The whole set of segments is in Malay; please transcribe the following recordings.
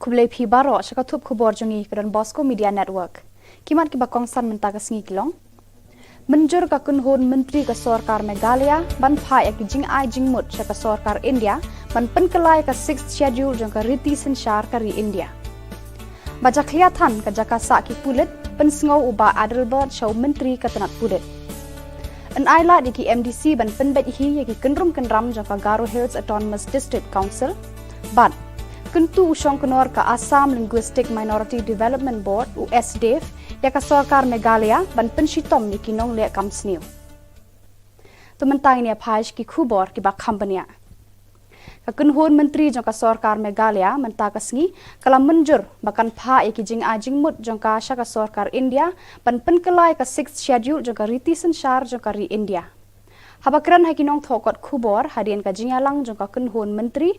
kublai phi baro shaka thup khubor jongi kadan Bosco Media Network kimat ki bakong san menta ka sngi kilong menjur ka kunhon menteri ka sarkar Meghalaya ban phai ek jing ai jing mut shaka sarkar India ban penkelai ka 6th schedule jong ka riti senshar ka ri India baja khliathan ka jaka sa ki pulit pensngau uba Adelbert show menteri ka tanat pulit an aila di ki MDC ban penbet hi ki kenrum kenram jong ka Garo Hills Autonomous District Council ban Kuntu usong kenor ka Assam Linguistic Minority Development Board USDF ya ka sarkar Meghalaya ban penshitom ni kinong le kamsniu. Tumentang ni apaj ki khubor ki bak company. Ka kunhon menteri jong ka sarkar Meghalaya menta ka sngi kala menjur bakan pha ki jing ajing mut jong ka asha ka sarkar India ban penkelai ka 6th schedule jong ka riti senshar jong ka ri India. Habakran hakinong thokot khubor hadian ka jingalang jong ka kunhon menteri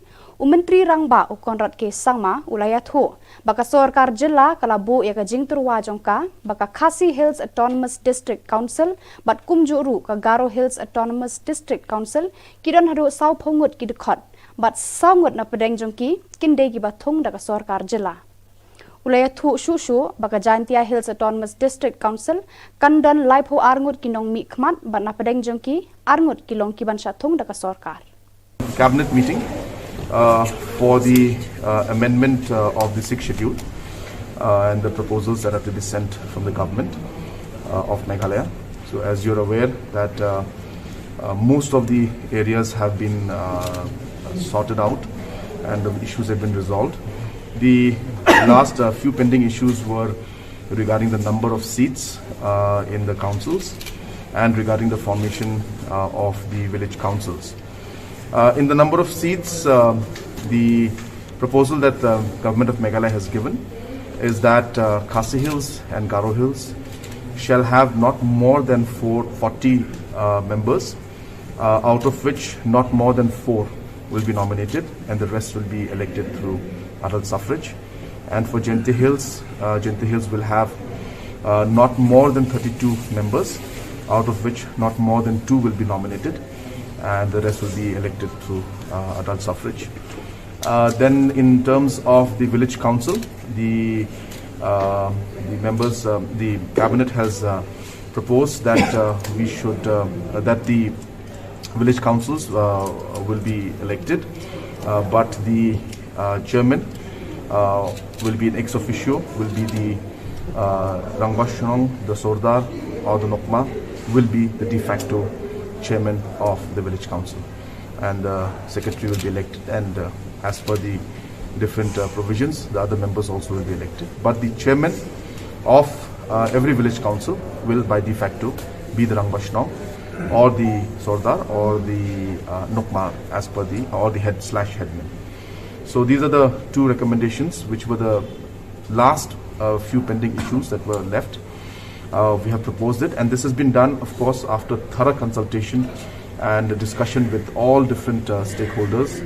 menteri rangba ukonrat ke sangma ulaya tho baka sarkar jilla kala bo ya ka jingturwa jong ka baka Khasi Hills Autonomous District Council bat kumjuru ka Garo Hills Autonomous District Council kidon hado sau phongut ki dkhot bat sangut na pedeng jong ki kinde ki bathong da ka sarkar jilla ulaya thu shu baka Jantia Hills Autonomous District Council kandan laipho arngut kinong mi khmat bat na pedeng jong ki arngut kilong ki ban sha thong da ka sarkar cabinet meeting for the amendment of the 6th schedule and the proposals that have to be sent from the government of Meghalaya. So as you're aware that most of the areas have been sorted out and the issues have been resolved. The last few pending issues were regarding the number of seats in the councils and regarding the formation of the village councils. In the number of seats, the proposal that the government of Meghalaya has given is that Khasi Hills and Garo Hills shall have not more than 40 members, out of which not more than 4 will be nominated and the rest will be elected through adult suffrage. And for Jantia Hills will have not more than 32 members, out of which not more than 2 will be nominated and the rest will be elected through adult suffrage. Then in terms of the village council, the members, the cabinet has proposed that we should, that the village councils will be elected, but the chairman will be an ex officio, will be the Rangbashong, the Sordar or the Nokma will be the de facto chairman of the village council, and the secretary will be elected, and as per the different provisions the other members also will be elected, but the chairman of every village council will by de facto be the Rangbashong or the Sordar or the Nukma as per the or the head/headman. So these are the two recommendations which were the last few pending issues that were left. We have proposed it, and this has been done, of course, after thorough consultation and discussion with all different stakeholders,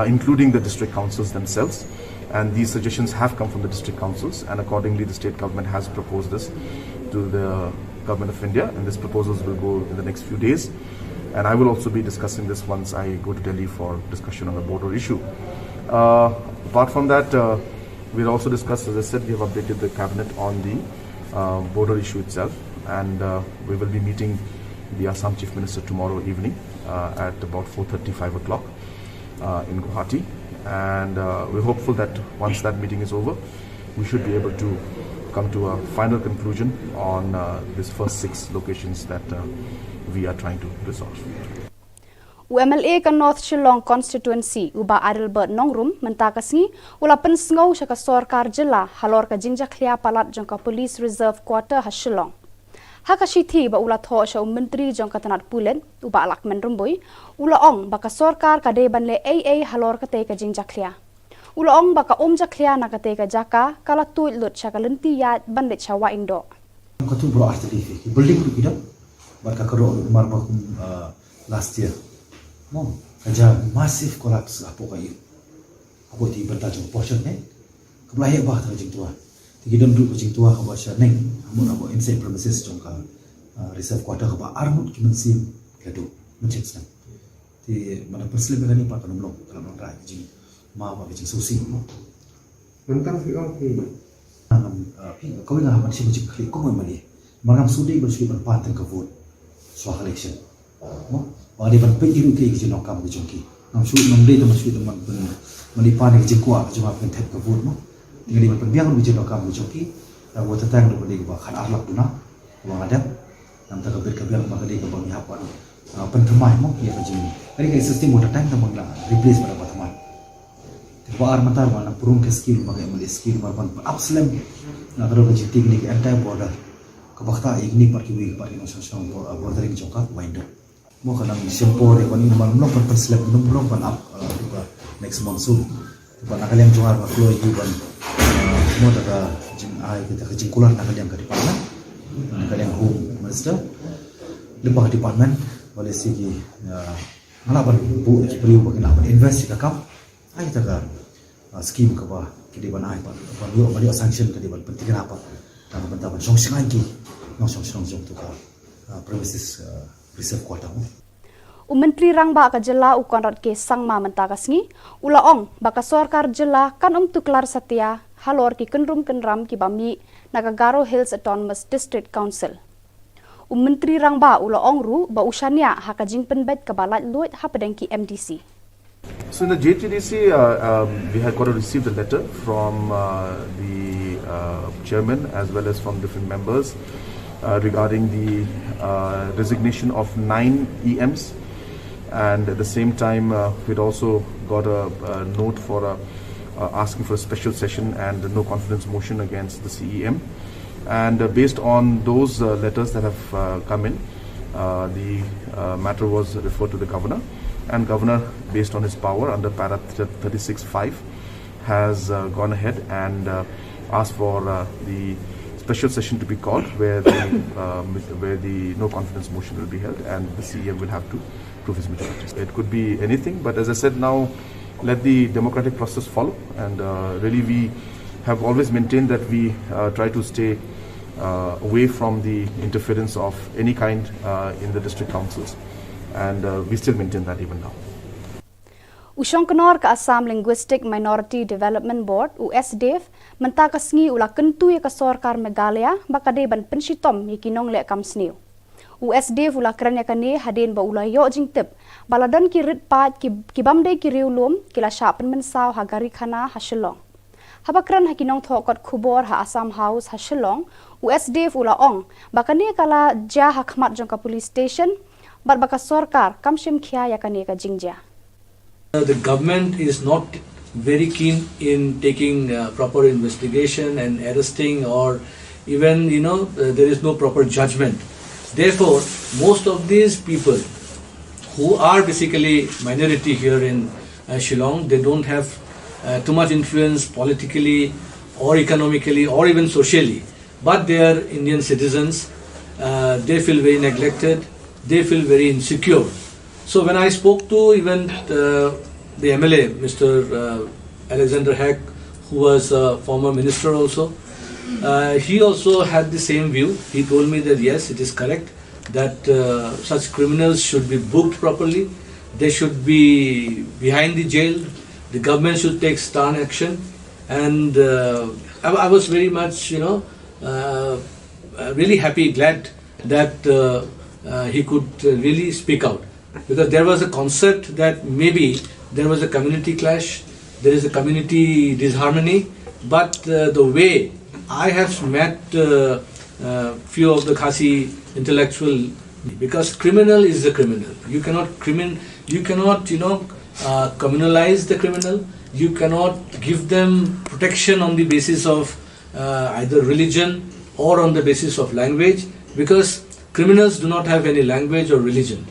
including the district councils themselves. And these suggestions have come from the district councils, and accordingly the state government has proposed this to the government of India, and these proposals will go in the next few days. And I will also be discussing this once I go to Delhi for discussion on the border issue. Apart from that, we'll also discuss, as I said, we have updated the cabinet on the border issue itself, and we will be meeting the Assam Chief Minister tomorrow evening at about 4:35 o'clock in Guwahati, and we're hopeful that once that meeting is over, we should be able to come to a final conclusion on these first 6 locations that we are trying to resolve. UMLA ka North Shillong constituency uba Adelbert Nongrum mentakasngi ula pensngau shaka sarkar jilla halor ka jinja khlia palat jong ka police reserve quarter ha Shillong. Hakashithi ba ula tho sha menteri jong ka tanat pulen uba alak menrumboi ula ong ba ka sarkar ka de banle AA halor ka te ka jinja khlia. Ula ong ba ka omja khlia na ka te ka jaka kala tuit lut shaka lenti ya banle chawa indo. Ka tu bro arteri building ku kida ba ka karo mar ba last year. Mom, aja massive collapse apo kayo. Ako ti berta jong portion ne. Kablahe ba ta jing tua. Ti gidam du jing tua ka ba sha neng. Amun abo inside premises jong ka reserve quarter ka ba armut ki mensim kado mencet sang. Ti mana perslim ni pa kanum long kalam ra jing ma ba jing susi. Mentang Shillong thì kau ingat apa sih macam klik kau mana? Margam sudi bersih berpantang kebun soal election. Mau dia berpikir itu kerja nak kamu jongki. Nam dia teman sudah teman menipan kerja kuat cuma pentet kebun mo. Tinggal dia berbiang kerja nak kamu jongki. Dan buat tetang dia berdiri bahkan akhlak tu nak. Orang ada. Nam tak kebiang maka dia kebang hapan. Pentemai mo dia kerja ni. Jadi kayak sistem mudah tang teman lah replace pada teman. Baar matar mana purun ke skill bagai meli skill barban upslam na karo ke jiti ni ke entire border ke bakta igni par ki wi par ki national border ki joka winder mo kana simple de bani man long per slab long ban up next monsoon ban nakaliam johar ba flow yi ban mo daga jing ai ke jingkular nakaliam ke department nakaliam home minister lembaga department boleh sigi ngalaban bu ki perlu bagi nak invest ka kam ai taga scheme ka ba kidi ban ai ba yo sanction kadi ban penting apa ta ban ta ban song singan ki no song jong tu ka premises reserve quarter Menteri Rangba ka Jylla u konrad ke sangma mentakasngi ula ong baka sarkar Jylla kan tuklar satya halor ki kenram ki bami Meghalaya Health Autonomous District Council. Menteri Rangba ula ong ru ba usania hakajing penbet ka balat luit hapadeng ki MDC. So in the JTDC, we had got to receive a letter from the chairman as well as from different members regarding the resignation of 9 EMs, and at the same time we'd also got a note for asking for a special session and no confidence motion against the CEM, and based on those letters that have come in, the matter was referred to the governor. And governor, based on his power under para 36(5), has gone ahead and asked for the special session to be called, where the no confidence motion will be held, and the CEM will have to prove his majority. It could be anything, but as I said, now let the democratic process follow, and really we have always maintained that we try to stay away from the interference of any kind in the district councils. And we still maintain that even now. Usyong kenor ka Assam Linguistic Minority Development Board USDF mentakasngi ula kentu ya ka sarkar Meghalaya bakade ban penshitom yikinong le kam sniu. USDF ula keranya kane hadin ba ula yo jingtip baladan ki rit pat ki bamde ki riulum kila shapen mensaw hagari khana ha Shillong. Habakran hakinong thokot Khubor ha Assam House ha Shillong USDF ula ong bakane kala ja hakmat jong ka police station baka sarkar kamshim khya ya kane ka jingja. The government is not very keen in taking proper investigation and arresting, or even there is no proper judgment. Therefore, most of these people who are basically minority here in Shillong, they don't have too much influence politically or economically or even socially, but they are Indian citizens. They feel very neglected. They feel very insecure. So when I spoke to even the MLA, Mr. Alexander Hack, who was a former minister also, he also had the same view. He told me that yes, it is correct that such criminals should be booked properly. They should be behind the jail. The government should take stern action. And I was very much, really happy, glad that he could really speak out, because there was a concept that maybe there was a community clash, there is a community disharmony, but the way I have met few of the Khasi intellectual, because criminal is a criminal. You cannot communalize the criminal. You cannot give them protection on the basis of either religion or on the basis of language, because criminals do not have any language or religion.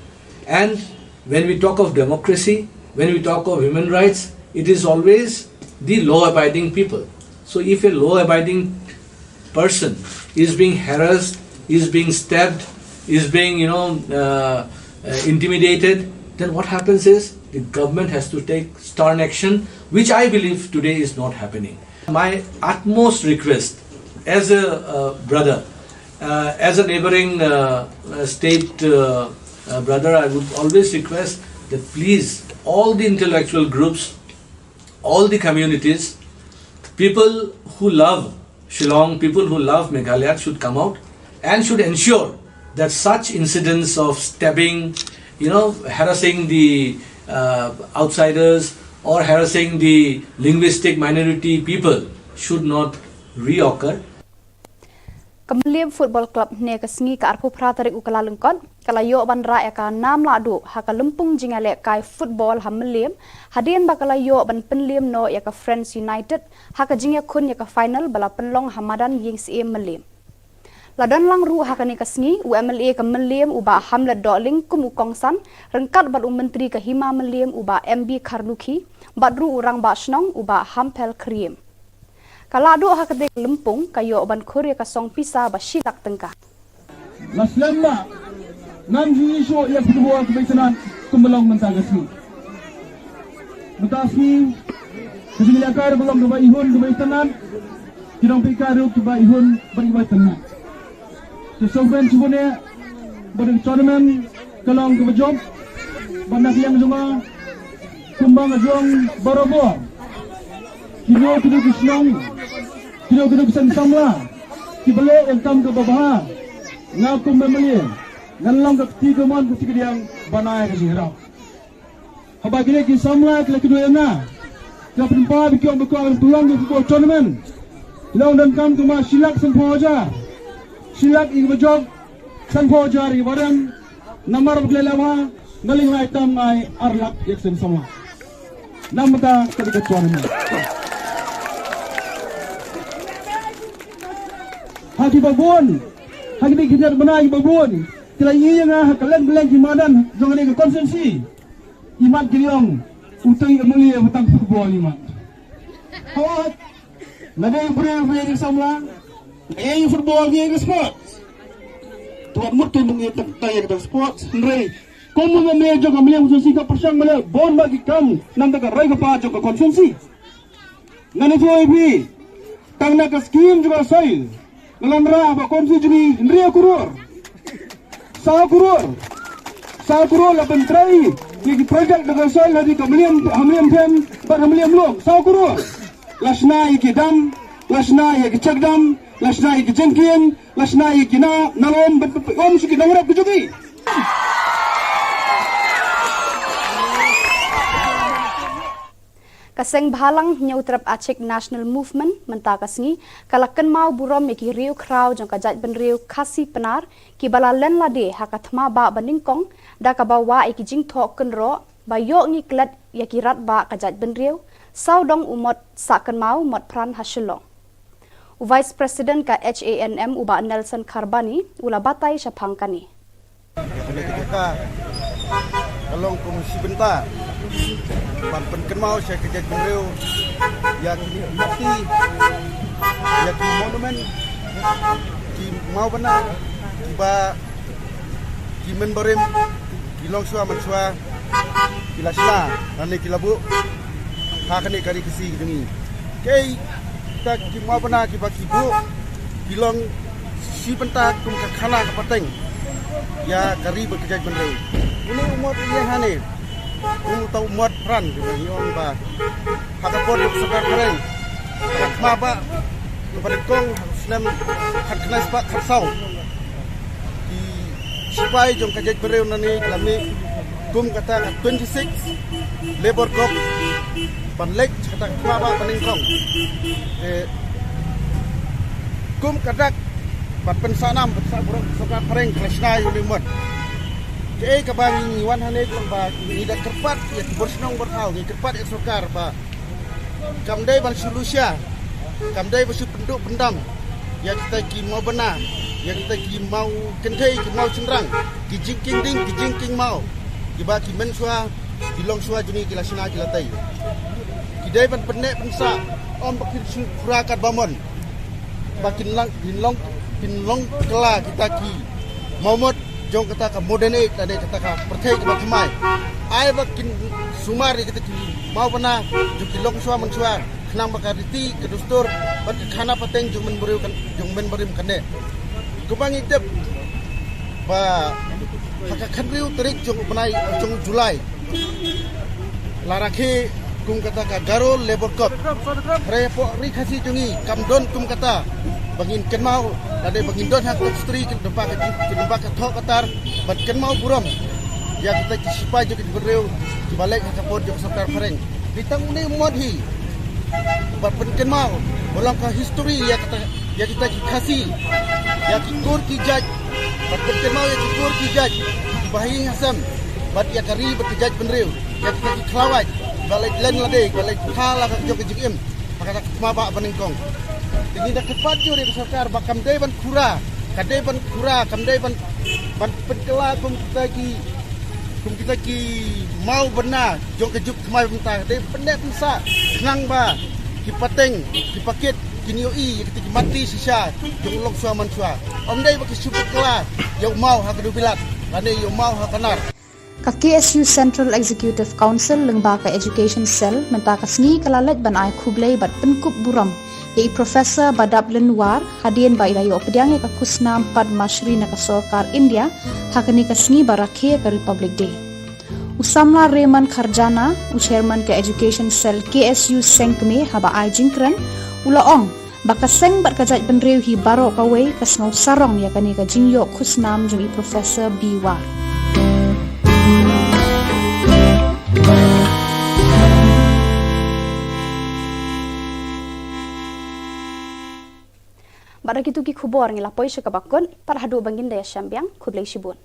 And when we talk of democracy, when we talk of human rights, it is always the law-abiding people. So if a law-abiding person is being harassed, is being stabbed, is being intimidated, then what happens is the government has to take stern action, which I believe today is not happening. My utmost request as a brother, as a neighboring state brother, I would always request that please, all the intellectual groups, all the communities, People who love Shillong, people who love Meghalaya should come out and should ensure that such incidents of stabbing, harassing the outsiders or harassing the linguistic minority people should not reoccur. Kamliam Football Club ne kasngi ka arpu pratarik ukala lengkot kalayo ban ra ka nam ladu haka lempung jingale kai football hamliam hadian bakalayo ban penliam no ya ka Friends United haka jingya kun ya ka final bala penlong hamadan yings e meliam ladan lang ru haka ne kasngi UMLA ka meliam uba hamla doling kum ukongsan rengkat bal menteri ka hima meliam uba MB Karluki badru urang ba snong uba hampel kriem kalado hakadek lempung kayo ban Korea ka song pisa ba Shillong tengkah. Naslemma nam jiso ya kedua kebesaran kembelong mentagasni. Mutasni kesilakar belum dua ihun dua tenan kidong pikaru dua ihun beribai tenan. Sesoben sebenarnya ber tournament kelong kebejob bandak yang semua kumbang ajong barobo. Kilo Shillong kilo kesan samla kibale engkam ke babah ngakum memeli ngalong ke tiga mon ke tiga yang banai ke sihra haba kile ki samla kile kedua na ka perempa bikiong bekong tulang ke football tournament Shillong dan kam kuma Shillong sempoja Shillong ing bejog sempoja ri badan namar beglelawa ngaling item ai arlak yaksen samla namata ketika tournament haki babon haki dikit benai babon kala iya nga kalen beleng kimadan jangan ke konsensi imat giliong utang mulia utang football imat hawat nabe bere samla football ge sport tuan mutu mengitak tayar ke sport ndrei komo me joga mulia konsensi ka persang mele bon bagi kam nang ka rai ka pa joga konsensi ngani foi tang na ka scheme juga sai Nalandra ba konsi juni ndria kurur sa kurur la bentrai ki project daga soil hadi kamliam tem bar hamliam lom sa kurur lasna ki dam lasna ki chakdam lasna ki jengkien lasna ki na nalom om suki dangrap kujugi Kaseng bhalang nyautrap Aceh National Movement mentakasngi kalakan mau burom ki riu kraw jong kajat ben riu kasi penar ki balalen lade hakathma ba baningkong da ka bawa ki jing thok ken ro ba yo ngi klat ya ki rat ba kajat ben riu saudong umot sakan mau mot pran Shillong Vice President ka HANM uba Nelson Karbani ula batai syapangkani kalong komisi benta pan kenmau saya kerja beliau yang mati yang monumen di mau benar tiba di menberim di longsua mensua kilasla nanti kilabu hakani kari kesi gini kei tak di mau benar kiba kibu bilong si benta kum kakana kapateng ya kari bekerja beliau ini umur yang hanif untuk umur peran di orang bah hakapot sebar keren hakmaba kepada kong senam hakna sepak harsau di sipai jong kajak bereu nani kami kum kata 26 labor cop panlek kata hakmaba paningkong kum kadak pat pensanam bersaburuk sebar keren klasna yulimot Kei kabang iwan hane ba ida kerpat ya bersnong berhau ni kerpat ya sokar ba kamdai ban solusia kamdai basu penduk pendam ya kita ki mau benar ya kita ki mau kentai ki mau cenderang ki jingking ding ki jingking mau ki ba ki mensua ki longsua juni ki lasina ki latai ki dai ban penek pensa om bakin surakat bamon bakin lang kinlong kela kita ki momot jong kata ka modene tadi kata ka pertai ke bakmai ai bakin sumari kita mau pernah juki long suam mensua kenang bakariti ke dustur bak khana pateng jong men berim kane kubang itep ba haka khandriu terik jong benai jong Julai laraki kum kata ka garo labor cop repo ri khasi jungi kamdon kum kata bangin kenmau lade bangin don hak stri ke dempa ke thok katar bat kenmau buram ya kita kisipa jo ke bereu di balik kapor jo sarkar fareng ditang ni modhi bat pen kenmau ulang ka history ya kita kasih ya kikur ki jaj bat pen kenmau ya kikur ki jaj bahi hasam bat ya kari bat jaj benreu ya kita kelawat balik len lade balik khala ka jo ke jikim pakata maba banengkong ini dah cepat jo dari sarkar bakam dai ban kura kadai ban kura kamdai ban penkela kum kita ki mau benar jong kejuk kemai bentang dai pendek pensa nang ba ki pateng ki paket ki nioi ki mati sisa jong long suaman sua om dai baki super kela yo mau ha kedu bilat lane yo mau ha kanar ka KSU Central Executive Council lengba ka Education Cell menta ka sngi kalalet ban ai khublei bat penkup buram yai Profesor Badab Lenwar hadien ba ilayo pediange ka kusnam Padma Shri na ka Sarkar India hakani ka sngi barakhe ka Republic Day Usamla Reman Kharjana Chairman ka Education Cell KSU Sengkme haba ai jingkran ulaong baka seng bat kajat benreu hi baro kawe ka snau sarong ya kani ka jingyo kusnam jumi Professor Biwar Barak itu ki khubor ngila poisha kabakon par hadu bangin daya syambiang khublei shibun